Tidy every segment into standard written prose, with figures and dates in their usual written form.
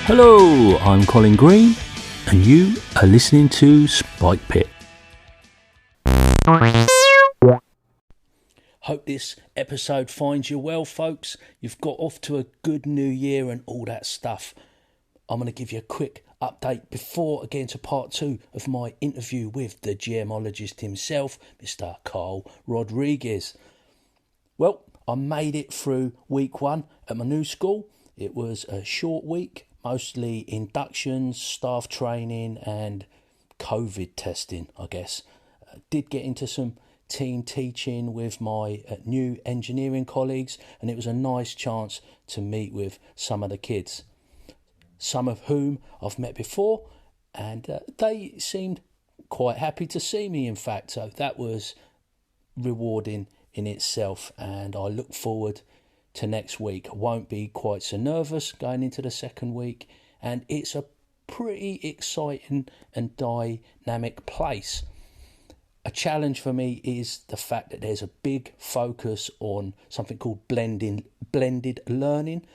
Hello, I'm Colin Green, and you are listening to Spike Pit. Hope this episode finds you well, folks. You've got off to a good new year and all that stuff. I'm going to give you a quick update before I get into part 2 of my interview with the GMologist himself, Mr. Karl Rodriguez. Well, I made it through week 1 at my new school. It was a short week, mostly inductions, staff training and COVID testing, I guess. Did get into some team teaching with my new engineering colleagues, and it was a nice chance to meet with some of the kids, some of whom I've met before, and they seemed quite happy to see me, in fact. So that was rewarding in itself, and I look forward to next week. I won't be quite so nervous going into the second week, and it's a pretty exciting and dynamic place. A challenge for me is the fact that there's a big focus on something called blended learning.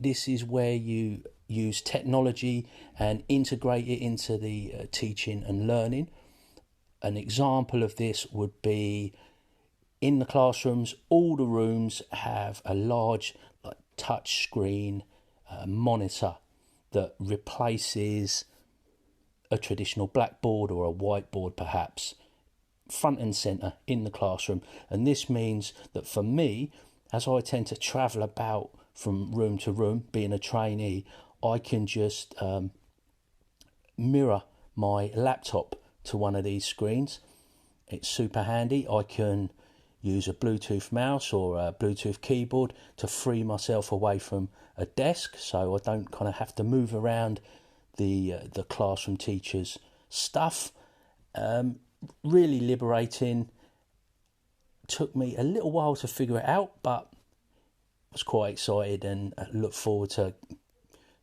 This is where you use technology and integrate it into the teaching and learning. An example of this would be in the classrooms, all the rooms have a large touch screen monitor that replaces a traditional blackboard or a whiteboard perhaps, front and centre in the classroom. And this means that for me, as I tend to travel about from room to room, being a trainee, I can just mirror my laptop to one of these screens. It's super handy. I can use a Bluetooth mouse or a Bluetooth keyboard to free myself away from a desk, so I don't kind of have to move around the classroom teacher's stuff. Really liberating. Took me a little while to figure it out, but I was quite excited and look forward to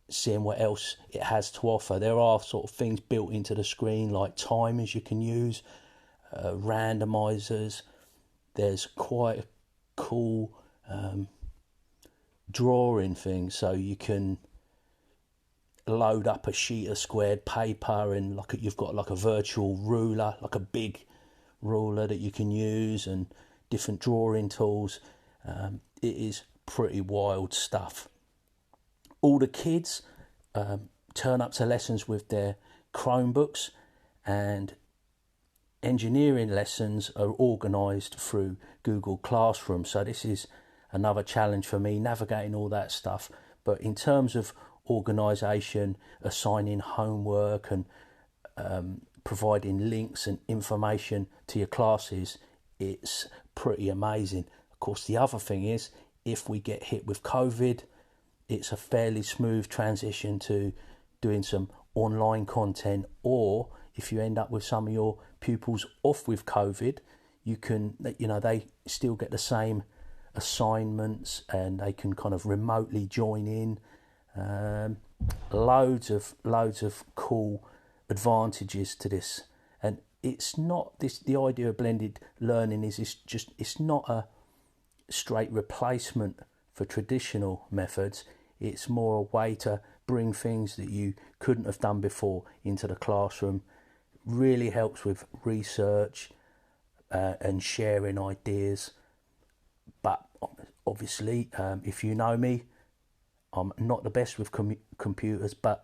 seeing what else it has to offer. There are sort of things built into the screen like timers you can use, randomizers. There's quite a cool drawing thing, so you can load up a sheet of squared paper and you've got like a virtual ruler, like a big ruler that you can use, and different drawing tools. It is pretty wild stuff. All the kids turn up to lessons with their Chromebooks, and engineering lessons are organised through Google Classroom. So this is another challenge for me, navigating all that stuff. But in terms of organisation, assigning homework and providing links and information to your classes, it's pretty amazing. Of course, the other thing is, if we get hit with COVID, it's a fairly smooth transition to doing some online content, or if you end up with some of your pupils off with COVID, they still get the same assignments and they can kind of remotely join in. Loads of cool advantages to this, and it's not this. The idea of blended learning is it's not a straight replacement for traditional methods. It's more a way to bring things that you couldn't have done before into the classroom. Really helps with research and sharing ideas. But obviously, if you know me, I'm not the best with computers, but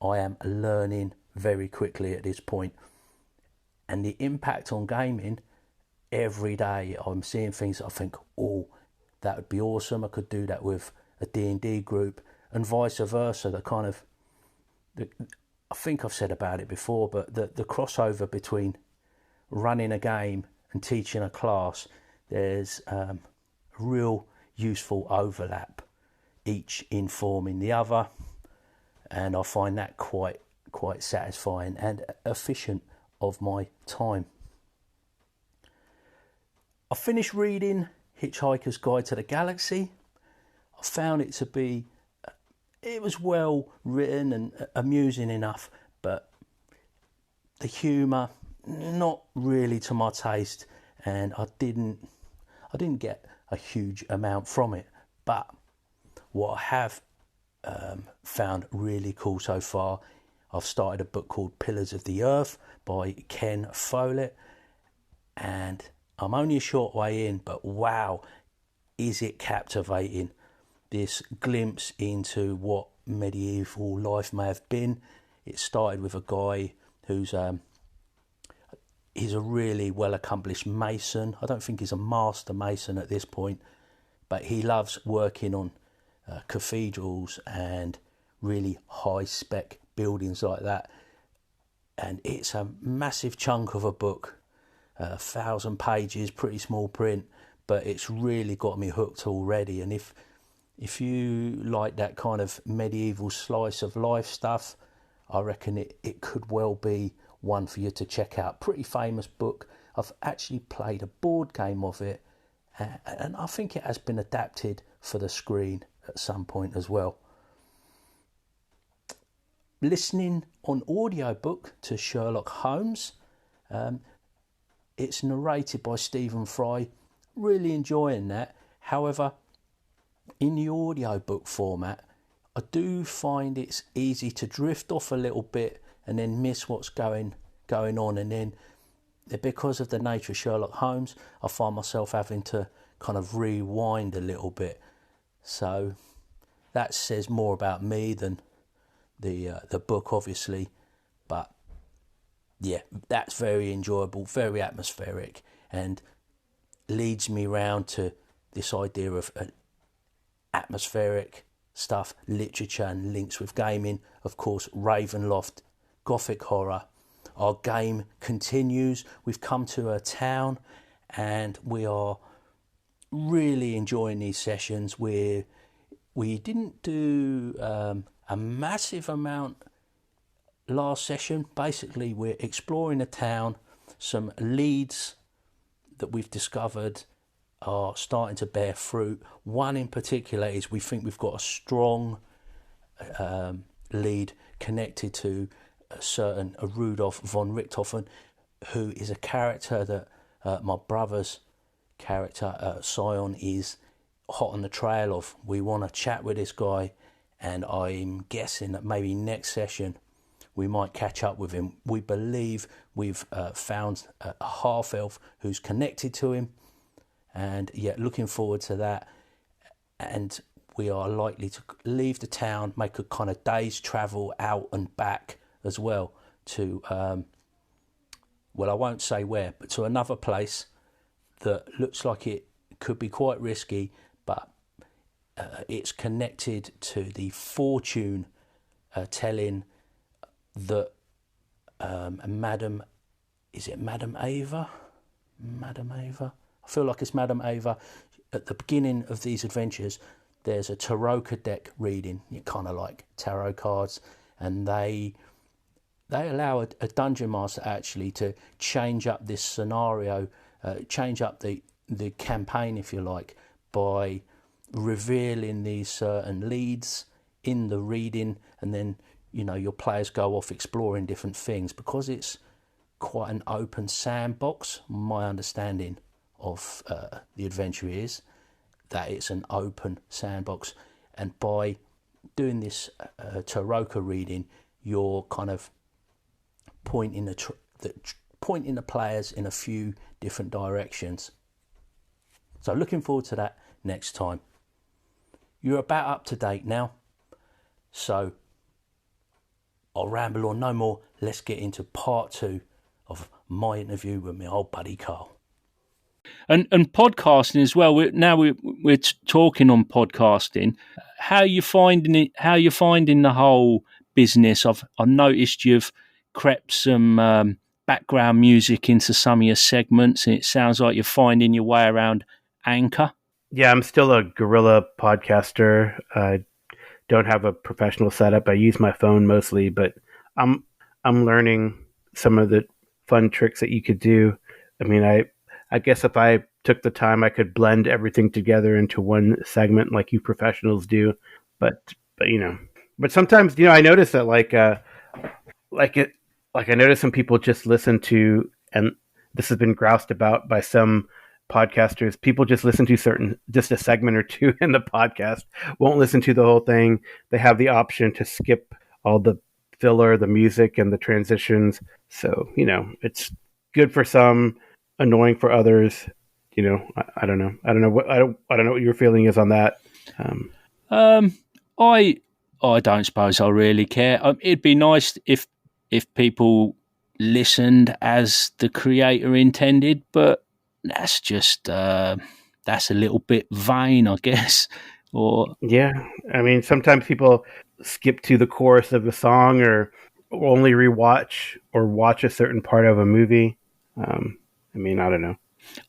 I am learning very quickly at this point. And the impact on gaming, every day I'm seeing things that I think, oh, that would be awesome. I could do that with a D&D group, and vice versa. I think I've said about it before, but the crossover between running a game and teaching a class, there's a real useful overlap, each informing the other, and I find that quite satisfying and efficient of my time. I finished reading Hitchhiker's Guide to the Galaxy. I found it to be, it was well written and amusing enough, but the humour not really to my taste, and I didn't get a huge amount from it. But what I have found really cool so far. I've started a book called Pillars of the Earth by Ken Follett, and I'm only a short way in, but wow, is it captivating. This glimpse into what medieval life may have been. It started with a guy who's he's a really well accomplished mason. I don't think he's a master mason at this point, but he loves working on cathedrals and really high spec buildings like that. And it's a massive chunk of a book, 1,000 pages, pretty small print, but it's really got me hooked already. And if you like that kind of medieval slice of life stuff, I reckon it could well be one for you to check out. Pretty famous book. I've actually played a board game of it, and I think it has been adapted for the screen at some point as well. Listening on audiobook to Sherlock Holmes. It's narrated by Stephen Fry. Really enjoying that. However, in the audiobook format, I do find it's easy to drift off a little bit and then miss what's going on. And then because of the nature of Sherlock Holmes, I find myself having to kind of rewind a little bit. So that says more about me than the book, obviously. But yeah, that's very enjoyable, very atmospheric, and leads me round to this idea of atmospheric stuff, literature, and links with gaming. Of course, Ravenloft, Gothic horror. Our game continues. We've come to a town, and we are really enjoying these sessions. We didn't do a massive amount last session. Basically, we're exploring the town. Some leads that we've discovered are starting to bear fruit. One in particular is we think we've got a strong lead connected to a certain Rudolf von Richthofen, who is a character that my brother's character, Sion, is hot on the trail of. We want to chat with this guy, and I'm guessing that maybe next session we might catch up with him. We believe we've found a half-elf who's connected to him, and yeah, looking forward to that. And we are likely to leave the town, make a kind of day's travel out and back as well to, well, I won't say where, but to another place that looks like it could be quite risky, but it's connected to the fortune telling that Madam Ava? I feel like it's Madam Ava. At the beginning of these adventures, there's a Tarot deck reading, kind of like tarot cards, and they allow a dungeon master actually to change up this scenario, change up the campaign, if you like, by revealing these certain leads in the reading, and then your players go off exploring different things. Because it's quite an open sandbox, my understanding of the adventure is that it's an open sandbox, and by doing this Tarot reading, you're kind of pointing the players in a few different directions. So looking forward to that next time. You're about up to date now, so I'll ramble on no more. Let's get into part 2 of my interview with my old buddy Karl. And podcasting as well. We're talking on podcasting. How are you finding it? How are you finding the whole business? I've noticed you've crept some background music into some of your segments, and it sounds like you're finding your way around Anchor. Yeah, I'm still a guerrilla podcaster. I don't have a professional setup. I use my phone mostly, but I'm learning some of the fun tricks that you could do. I mean, I guess if I took the time, I could blend everything together into one segment like you professionals do. But sometimes, I notice that I notice some people just listen to, and this has been groused about by some podcasters, people just listen to just a segment or two in the podcast, won't listen to the whole thing. They have the option to skip all the filler, the music, and the transitions. So, it's good for some, annoying for others. I don't know. I don't know what your feeling is on that. I don't suppose I really care. It'd be nice if people listened as the creator intended, but that's just that's a little bit vain, I guess. Or yeah, I mean, sometimes people skip to the chorus of a song, or only rewatch or watch a certain part of a movie. I mean, I don't know,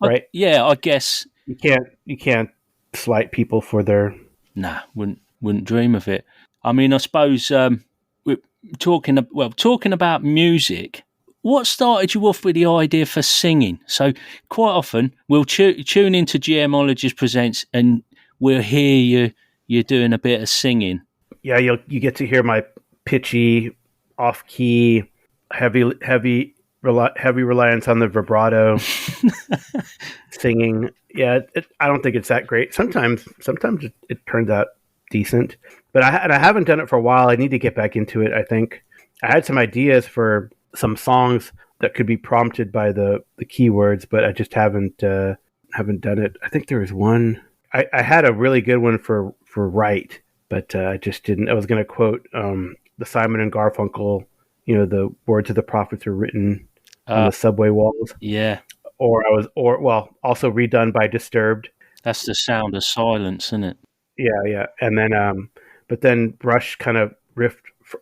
right? I guess you can't slight people for their. Nah, wouldn't dream of it. I mean, I suppose we're talking about music. What started you off with the idea for singing? So quite often we'll tune into GMologist Presents, and we'll hear you're doing a bit of singing. Yeah, you get to hear my pitchy, off key, heavy reliance on the vibrato singing. Yeah, I don't think it's that great. Sometimes it turns out decent, but I haven't done it for a while. I need to get back into it. I think I had some ideas for some songs that could be prompted by the keywords, but I just haven't done it. I think there was one. I had a really good one for Right, but I just didn't. I was going to quote the Simon and Garfunkel. The words of the prophets are written on the subway walls. Yeah. Also redone by Disturbed. That's the sound of silence, isn't it? Yeah. And then, but then Rush kind of riffed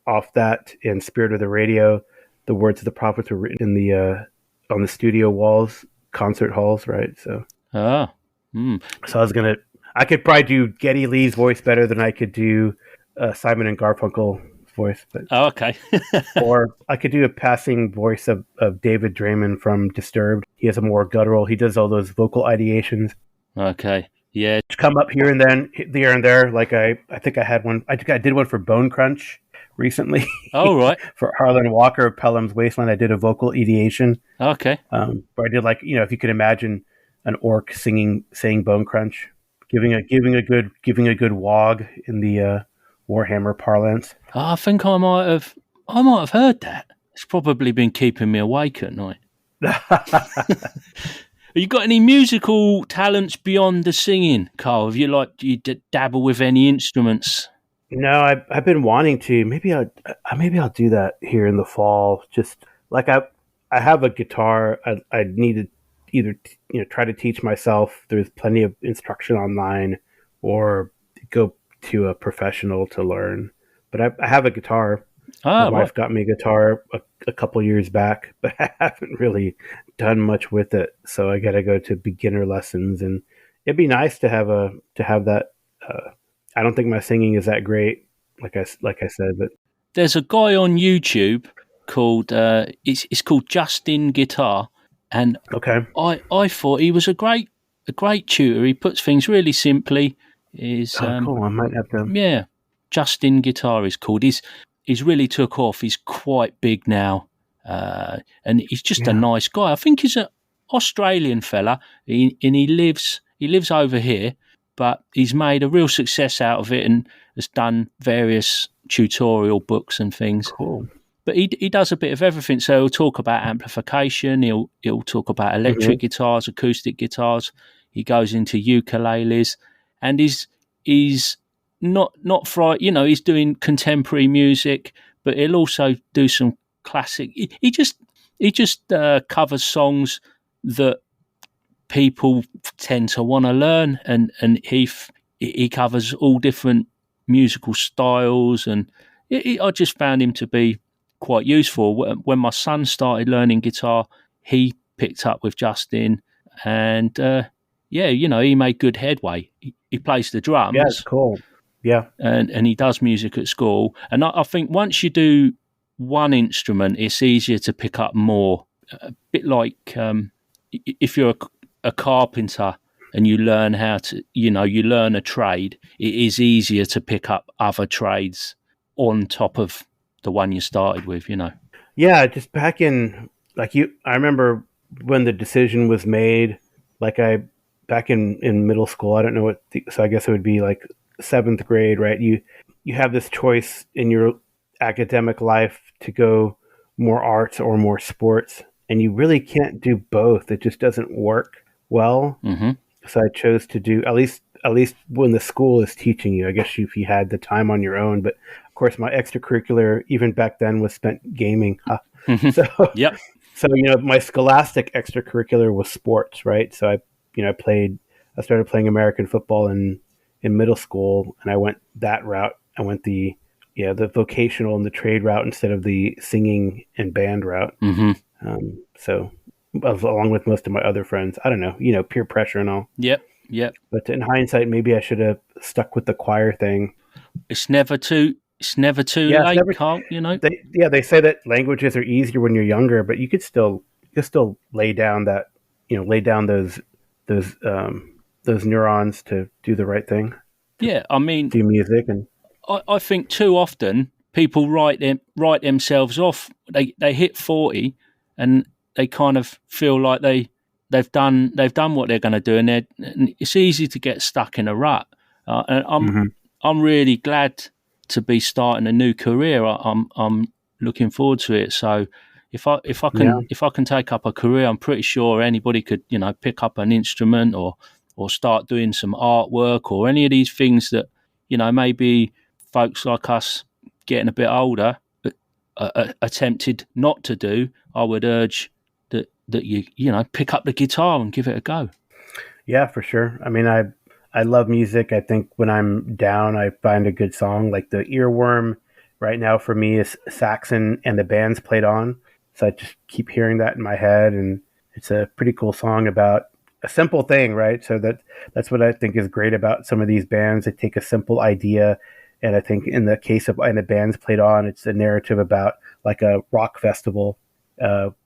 off that in Spirit of the Radio. The words of the prophets were written in the on the studio walls, concert halls, right? So. So I could probably do Geddy Lee's voice better than I could do Simon and Garfunkel voice, but okay. or I could do a passing voice of David Draymond from Disturbed. He has a more guttural. He does all those vocal ideations. Okay, yeah, come up here and there. Like I think I had one. I think I did one for Bone Crunch recently. Oh right. For Harlan Walker of Pelham's Wasteland, I did a vocal ideation. Okay. Where I did if you could imagine an orc saying Bone Crunch, giving a good wog in the Warhammer parlance. I think I might have heard that. It's probably been keeping me awake at night. Have you got any musical talents beyond the singing, Karl? Have you dabble with any instruments? No, I've been wanting to. Maybe I'll do that here in the fall. Just like I have a guitar. I need to either try to teach myself. There's plenty of instruction online, or go to a professional to learn. But I have a guitar. My wife got me a guitar a couple years back, but I haven't really done much with it. So I got to go to beginner lessons, and it'd be nice to have that. I don't think my singing is that great, like I said, but there's a guy on YouTube called it's called Justin Guitar, and okay, I thought he was a great tutor. He puts things really simply. Cool. I might have to. Yeah, Justin Guitar is called. He's really took off. He's quite big now, and he's just a nice guy. I think he's an Australian fella, and he lives over here, but he's made a real success out of it and has done various tutorial books and things. Cool. But he does a bit of everything. So he'll talk about amplification. He'll talk about electric guitars, acoustic guitars. He goes into ukuleles, and he's not fright. He's doing contemporary music, but he'll also do some classic. He just covers songs that people tend to want to learn, and he covers all different musical styles, and I just found him to be quite useful. When my son started learning guitar, he picked up with Justin, and he made good headway. He plays the drums. Yeah, it's cool. Yeah, and he does music at school. And I think once you do one instrument, it's easier to pick up more. A bit like if you're a carpenter and you learn how to, you learn a trade, it is easier to pick up other trades on top of the one you started with, Yeah, just back in, I remember when the decision was made like I back in middle school. I don't know so I guess it would be like seventh grade, right? You have this choice in your academic life to go more arts or more sports, and you really can't do both. It just doesn't work well. Mm-hmm. So I chose to do at least when the school is teaching you. I guess if you had the time on your own, but of course my extracurricular even back then was spent gaming. So Yep. so my scholastic extracurricular was sports, right? So I started playing American football in middle school, and I went that route. I went the vocational and the trade route instead of the singing and band route. Mm-hmm. So along with most of my other friends, I don't know, peer pressure and all. Yep. Yep. But in hindsight, maybe I should have stuck with the choir thing. It's never too late, Karl. They say that languages are easier when you're younger, but you could still lay down those neurons to do the right thing. Yeah, I mean, do music, and I think too often people write themselves off. They hit 40 and they kind of feel like they've done what they're going to do, and it's easy to get stuck in a rut. And I'm really glad to be starting a new career. I'm looking forward to it. So if I can take up a career, I'm pretty sure anybody could pick up an instrument or start doing some artwork or any of these things that maybe folks like us getting a bit older attempted not to do. I would urge that you pick up the guitar and give it a go. Yeah, for sure. I mean, I love music. I think when I'm down, I find a good song. Like the earworm right now for me is Saxon and the Band's Played On. So I just keep hearing that in my head, and it's a pretty cool song about a simple thing, right? So that's what I think is great about some of these bands. They take a simple idea, and I think in the case of And the Band's Played On, it's a narrative about like a rock festival.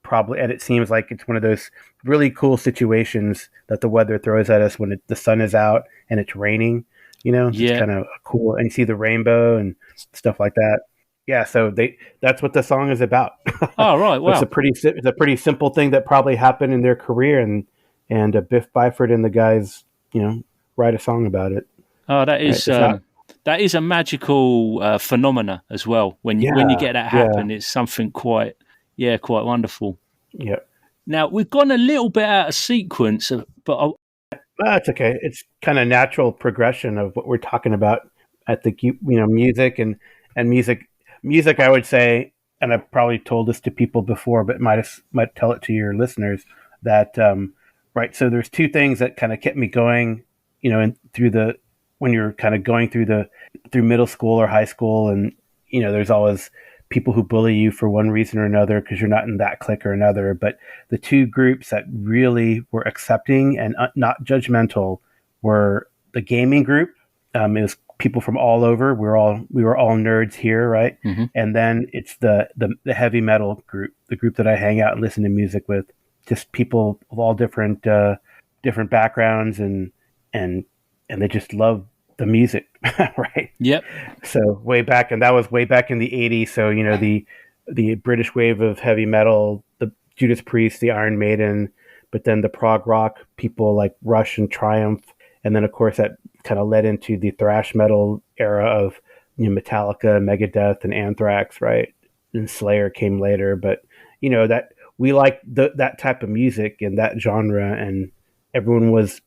Probably, and it seems like it's one of those really cool situations that the weather throws at us when the sun is out and it's raining. It's kind of cool, and you see the rainbow and stuff like that. Yeah, so that's what the song is about. Oh, right, wow. It's a pretty simple thing that probably happened in their career, and Biff Byford and the guys, write a song about it. Oh, that is that is a magical phenomena as well. When you get that happen, it's something quite wonderful. Yeah. Now we've gone a little bit out of sequence, but that's okay. It's kind of natural progression of what we're talking about at the music and music. I would say, and I've probably told this to people before, but might tell it to your listeners that right. So there's two things that kind of kept me going, and when you're kind of going through middle school or high school, and there's always people who bully you for one reason or another because you're not in that clique or another. But the two groups that really were accepting and not judgmental were the gaming group. It was people from all over. We were all nerds here, right? Mm-hmm. And then it's the heavy metal group, the group that I hang out and listen to music with. Just people of all different backgrounds, and they just love the music, right? Yep. So that was way back in the 80s. So, the British wave of heavy metal, the Judas Priest, the Iron Maiden, but then the prog rock people like Rush and Triumph. And then of course that kind of led into the thrash metal era of Metallica, Megadeth, and Anthrax, right? And Slayer came later, but that we like that type of music and that genre, and everyone was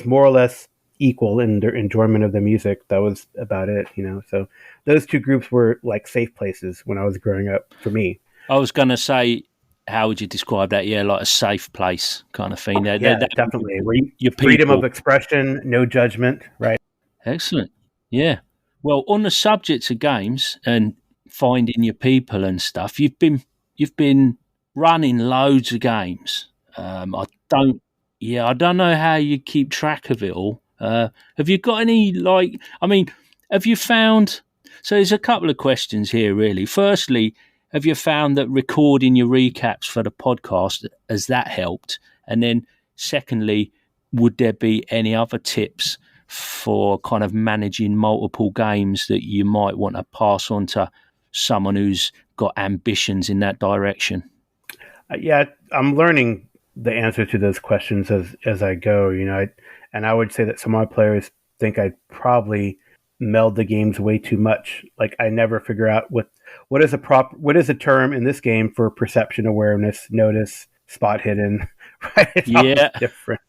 more or less equal in their enjoyment of the music. That was about it, So those two groups were like safe places when I was growing up for me. I was going to say, how would you describe that? Yeah, like a safe place kind of thing. Definitely. Your freedom of expression, no judgment, right? Excellent. Yeah. Well, on the subject of games and finding your people and stuff, you've been running loads of games. I don't know how you keep track of it all. Have you got any, have you found, so there's a couple of questions here really. Firstly, have you found that recording your recaps for the podcast, has that helped? And then secondly, would there be any other tips for kind of managing multiple games that you might want to pass on to someone who's got ambitions in that direction? I'm learning the answer to those questions as I go. And I would say that some of my players think I probably meld the games way too much. Like I never figure out what is a term in this game for perception, awareness, notice, spot hidden. Right? It's always Yeah. different.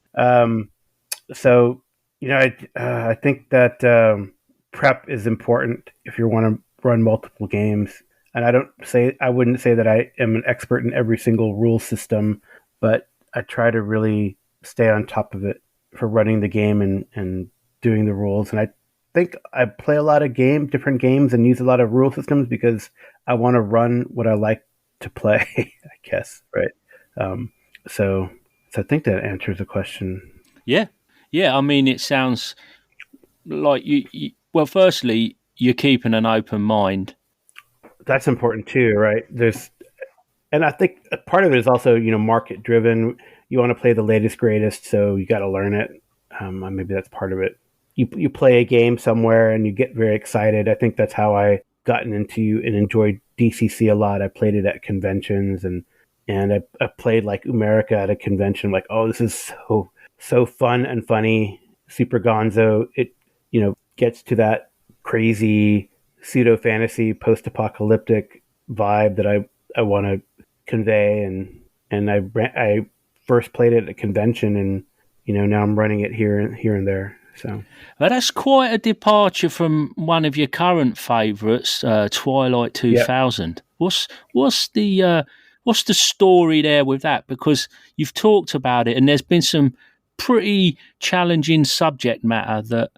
So I think that prep is important if you want to run multiple games. And I wouldn't say that I am an expert in every single rule system, but I try to really stay on top of it for running the game and doing the rules. And I think I play a lot of different games and use a lot of rule systems because I want to run what I like to play, I guess. Right. So I think that answers the question. Yeah. I mean, it sounds like well, firstly, you're keeping an open mind. That's important too, right? And I think part of it is also, market driven. You want to play the latest, greatest, so you got to learn it. Maybe that's part of it. You play a game somewhere and you get very excited. I think that's how I gotten into and enjoyed DCC a lot. I played it at conventions and I played like Umerica at a convention. Like, oh, this is so fun and funny, super gonzo. It gets to that crazy pseudo fantasy post apocalyptic vibe that I want to convey, and I first played it at a convention, and now I'm running it here and there. So well, that's quite a departure from one of your current favourites, Twilight 2000. Yep. What's the story there with that? Because you've talked about it, and there's been some pretty challenging subject matter that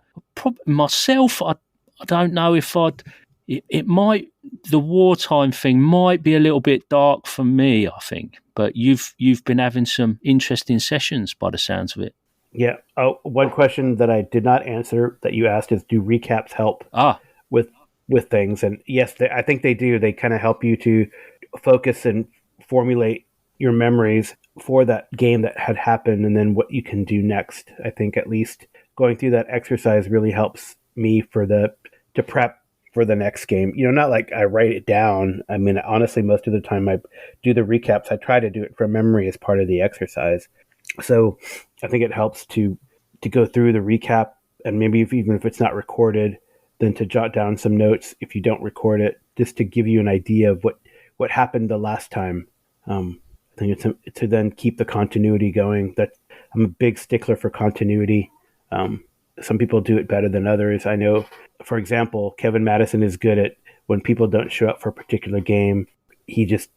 myself, I don't know if it might, the wartime thing might be a little bit dark for me, I think. But you've been having some interesting sessions by the sounds of it. Yeah. Oh, one question that I did not answer that you asked is, do recaps help with things? And yes, I think they do. They kind of help you to focus and formulate your memories for that game that had happened and then what you can do next. I think at least going through that exercise really helps me to prep for the next game. Not like I write it down. I mean, honestly, most of the time I do the recaps. I try to do it from memory as part of the exercise. So I think it helps to go through the recap, and maybe even if it's not recorded, then to jot down some notes if you don't record it, just to give you an idea of what happened the last time. I think it's to then keep the continuity going. That I'm a big stickler for continuity. Some people do it better than others. I know, for example, Kevin Madison is good at when people don't show up for a particular game, he just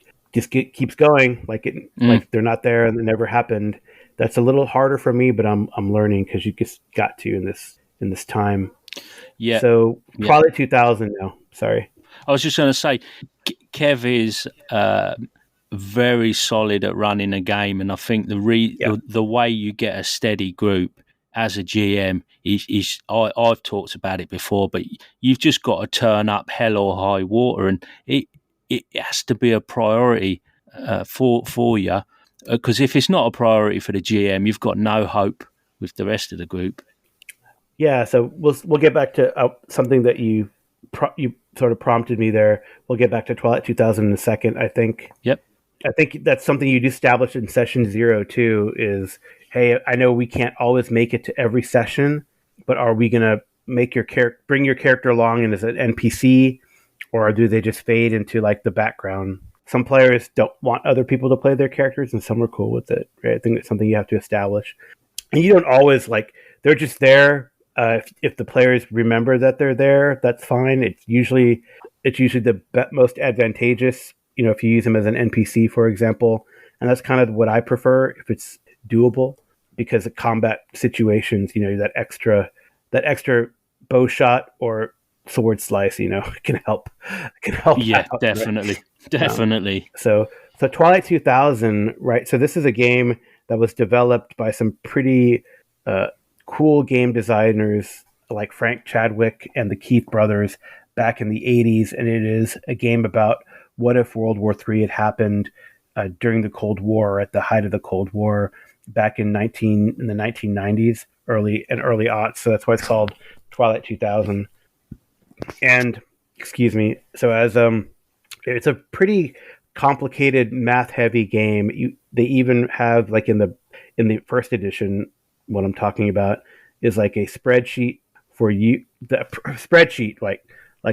keeps going like they're not there and it never happened. That's a little harder for me, but I'm learning because you just got to in this time. Yeah. So probably 2000 now. Sorry. I was just going to say, Kev is very solid at running a game, and I think the way you get a steady group as a GM is I've talked about it before, but you've just got to turn up hell or high water, and it has to be a priority for you, because if it's not a priority for the GM, you've got no hope with the rest of the group. Yeah, so we'll get back to something that you sort of prompted me there. We'll get back to Twilight 2000 in a second. I think that's something you'd establish in session 0 too. Is, hey, I know we can't always make it to every session, but are we going to bring your character along and as an NPC, or do they just fade into like the background? Some players don't want other people to play their characters, and some are cool with it. Right? I think it's something you have to establish, and you don't always they're just there. If the players remember that they're there, that's fine. It's usually the most advantageous, if you use them as an NPC, for example. And that's kind of what I prefer if it's doable, because of combat situations, that extra bow shot or sword slice, can help. Yeah, out, definitely. Right? Definitely. So Twilight 2000, right? So this is a game that was developed by some pretty cool game designers like Frank Chadwick and the Keith brothers back in the 80s, and it is a game about what if World War III had happened during the Cold War, at the height of the Cold War, back in the 1990s, early aughts. So that's why it's called Twilight 2000. And so as it's a pretty complicated, math-heavy game. they even have like in the first edition, what I'm talking about is like a spreadsheet for you. The spreadsheet, like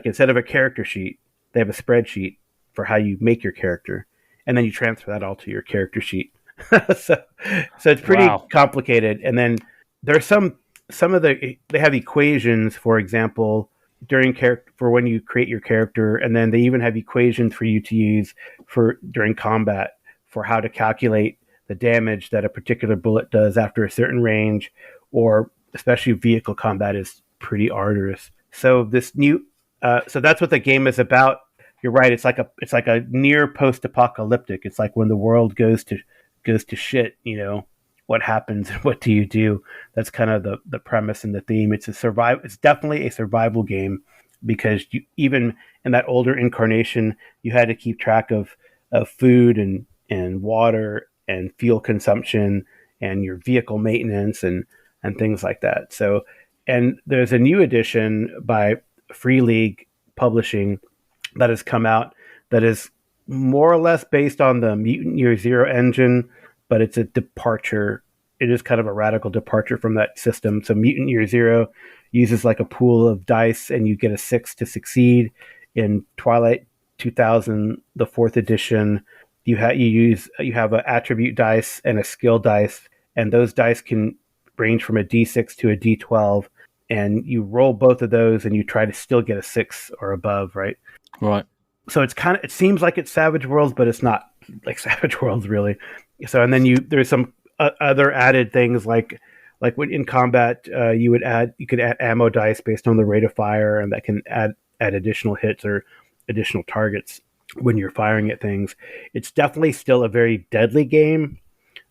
instead of a character sheet, they have a spreadsheet for how you make your character, and then you transfer that all to your character sheet. so, so it's pretty Wow. complicated. And then there's some of they have equations, for example, during character for when you create your character, and then they even have equations for you to use for during combat for how to calculate the damage that a particular bullet does after a certain range, or especially vehicle combat is pretty arduous. So this new, so that's what the game is about. You're right. It's like a near post apocalyptic. It's like when the world goes to shit. You know what happens? What do you do? That's kind of the premise and the theme. It's definitely a survival game because you, even in that older incarnation, you had to keep track of food and water and fuel consumption and your vehicle maintenance and things like that. So, and there's a new edition by Free League Publishing that has come out that is more or less based on the Mutant Year Zero engine, but it's a departure. It is kind of a radical departure from that system. So Mutant Year Zero uses like a pool of dice, and you get a 6 to succeed. In Twilight 2000, the fourth edition, you have an attribute dice and a skill dice, and those dice can range from a D6 to a D12, and you roll both of those, and you try to still get a 6 or above, right? Right. So it seems like it's Savage Worlds, but it's not like Savage Worlds really. So and then there's some other added things like when in combat you could add ammo dice based on the rate of fire, and that can add additional hits or additional targets when you're firing at things. It's definitely still a very deadly game.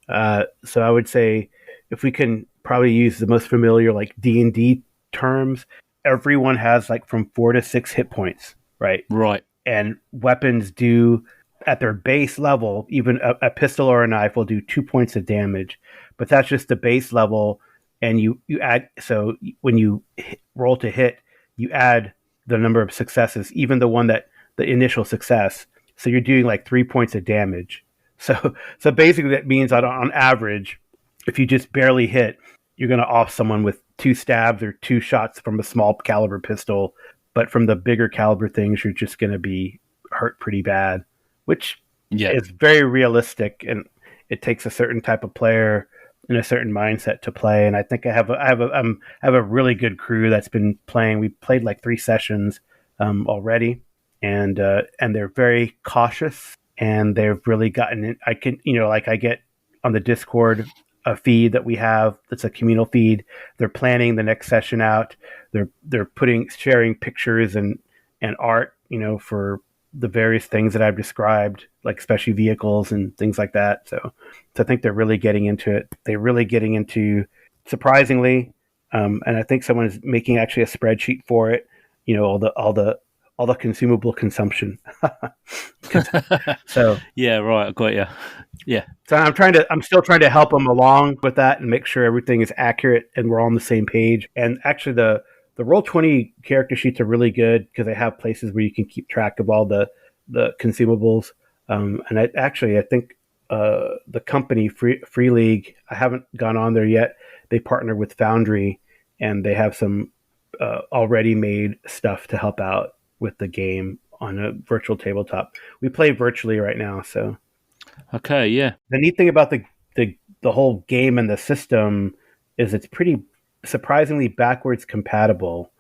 So I would say if we can probably use the most familiar like D&D terms, everyone has like from 4 to 6 hit points, right? Right. And weapons do at their base level, even a pistol or a knife will do 2 points of damage, but that's just the base level. And you add, so when you roll to hit, you add the number of successes, even the initial success. So you're doing like 3 points of damage. So basically that means that on average, if you just barely hit, you're going to off someone with 2 stabs or 2 shots from a small caliber pistol. But from the bigger caliber things, you're just going to be hurt pretty bad, which is very realistic, and it takes a certain type of player and a certain mindset to play. And I think I have a really good crew that's been playing. We played like 3 sessions already, and they're very cautious, and they've really gotten in. I get on the Discord a feed that we have that's a communal feed. They're planning the next session out. They're sharing pictures and art, for the various things that I've described, like especially vehicles and things like that. So I think they're really getting into it. They're really getting into, surprisingly, and I think someone is making actually a spreadsheet for it. All the consumable consumption. So yeah, right. I got you. Yeah. So I'm still trying to help them along with that and make sure everything is accurate and we're all on the same page. And actually, the Roll20 character sheets are really good because they have places where you can keep track of all the consumables. And I think the company Free League, I haven't gone on there yet. They partner with Foundry, and they have some already made stuff to help out with the game on a virtual tabletop. We play virtually right now, so. Okay, yeah. The neat thing about the whole game and the system is it's pretty surprisingly backwards compatible.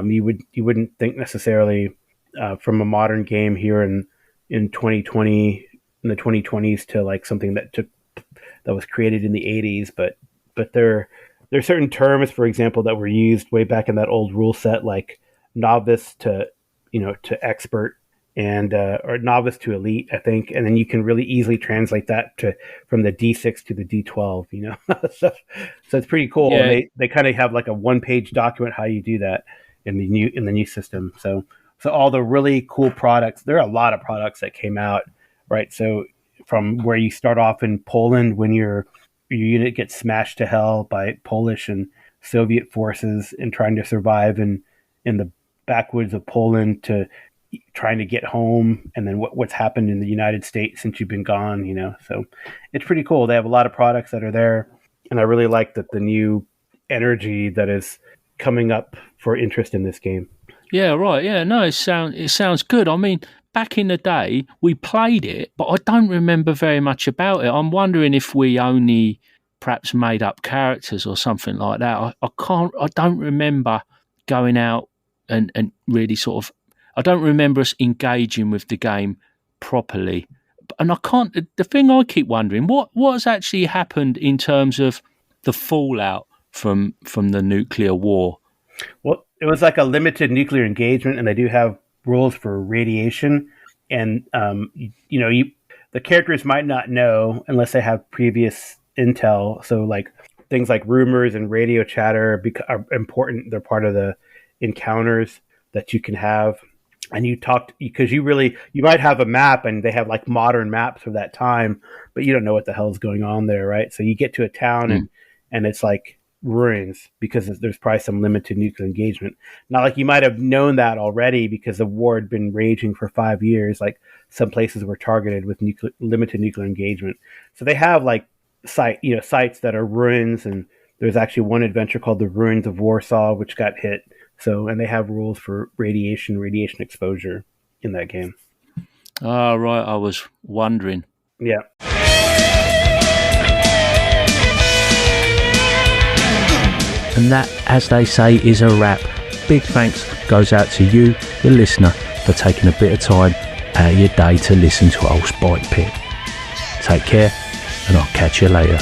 You wouldn't think necessarily from a modern game here in 2020, in the 2020s, to like something that was created in the 80s, but there are certain terms, for example, that were used way back in that old rule set, like novice to expert, and or novice to elite, I think, and then you can really easily translate that from the D6 to the D12, so it's pretty cool. Yeah. And they kind of have like a 1-page document how you do that in the new system. So all the really cool products, there are a lot of products that came out, right? So from where you start off in Poland when your unit gets smashed to hell by Polish and Soviet forces and trying to survive in the backwoods of Poland, to trying to get home, and then what's happened in the United States since you've been gone, So it's pretty cool. They have a lot of products that are there, and I really like that the new energy that is coming up for interest in this game. Yeah, right. Yeah, no, it sounds good. I mean, back in the day, we played it, but I don't remember very much about it. I'm wondering if we only perhaps made up characters or something like that. I don't remember going out and really sort of, I don't remember us engaging with the game properly. And the thing I keep wondering, what has actually happened in terms of the fallout from the nuclear war? Well, it was like a limited nuclear engagement, and they do have rules for radiation. And the characters might not know unless they have previous intel. So, like things like rumors and radio chatter are important. They're part of the encounters that you can have. And you talked because you might have a map, and they have like modern maps of that time, but you don't know what the hell's going on there, right? So you get to a town and it's like ruins because there's probably some limited nuclear engagement. Not like you might have known that already because the war had been raging for 5 years. Like some places were targeted with limited nuclear engagement. So they have like sites that are ruins, and there's actually one adventure called the Ruins of Warsaw, which got hit. So, and they have rules for radiation exposure in that game. Oh, right. I was wondering. Yeah. And that, as they say, is a wrap. Big thanks goes out to you, the listener, for taking a bit of time out of your day to listen to old Spike Pit. Take care, and I'll catch you later.